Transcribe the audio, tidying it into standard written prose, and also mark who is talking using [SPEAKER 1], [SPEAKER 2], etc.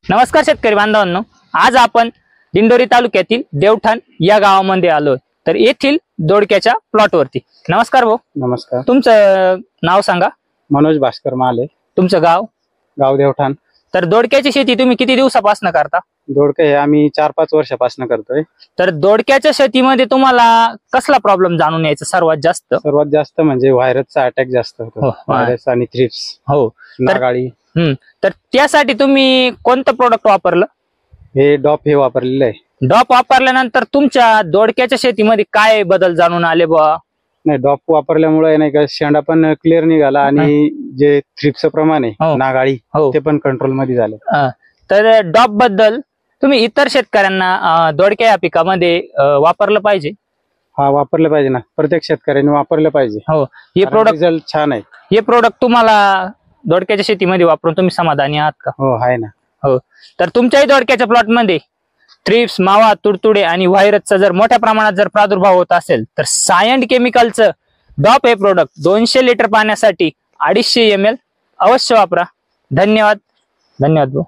[SPEAKER 1] नमस्कार शेतकरी बांधवांनो, आज आपण दिंडोरी तालुक्यातील देवठाण या गावामध्ये आलोय। तर येथील दोडक्याच्या प्लॉट वरती। नमस्कार भाऊ।
[SPEAKER 2] नमस्कार।
[SPEAKER 1] तुमचं नाव सांगा।
[SPEAKER 2] मनोज भास्कर माले।
[SPEAKER 1] तुमचं गाव?
[SPEAKER 2] गाव देवठाण।
[SPEAKER 1] तर दोडक्याची शेती तुम्ही किती दिवसापासून करता?
[SPEAKER 2] दोडके आम्ही 4-5 वर्षापासून करतोय।
[SPEAKER 1] तर दोडक्याच्या शेतीमध्ये तुम्हाला कसला प्रॉब्लेम जाणून यायचा सर्वात जास्त?
[SPEAKER 2] सर्वात जास्त म्हणजे व्हायरसचा अटॅक जास्त होतो। व्हायरस आणि थ्रिप्स,
[SPEAKER 1] हो,
[SPEAKER 2] नागाळी।
[SPEAKER 1] तर त्यासाठी तुम्ही कोणतं प्रोडक्ट वापरलं?
[SPEAKER 2] हे डॉप हे वापरलेलं आहे।
[SPEAKER 1] डॉप वापरल्यानंतर तुमच्या दोडक्याच्या शेतीमध्ये काय बदल जाणून आले बा?
[SPEAKER 2] नाही, डॉप वापरल्यामुळे नाही का शेंडा पण क्लिअर निघाला आणि जे थ्रिप्स प्रमाण आहे नागाळी ते पण कंट्रोल मध्ये झालं।
[SPEAKER 1] तर डॉप बद्दल तुम्ही इतर शेतकऱ्यांना दोडक्या या पिकामध्ये वापरलं पाहिजे?
[SPEAKER 2] हा, वापरलं पाहिजे ना, प्रत्येक शेतकऱ्याने वापरलं पाहिजे।
[SPEAKER 1] हो, हे प्रोडक्ट
[SPEAKER 2] रिझल्ट छान आहे।
[SPEAKER 1] हे प्रोडक्ट तुम्हाला दोडक्याच्या शेतीमध्ये वापरून तुम्ही समाधानी आहात का?
[SPEAKER 2] हो, आहे ना।
[SPEAKER 1] हो, तर तुमच्याही दोडक्याच्या प्लॉट मध्ये थ्रिप्स, मावा, तुडतुडे आणि व्हायरसचा जर मोठ्या प्रमाणात जर प्रादुर्भाव होत असेल तर सायंट केमिकलचं डॉप हे प्रोडक्ट 200 लिटर पाण्यासाठी 250 ml अवश्य वापरा। धन्यवाद। धन्यवाद भाऊ।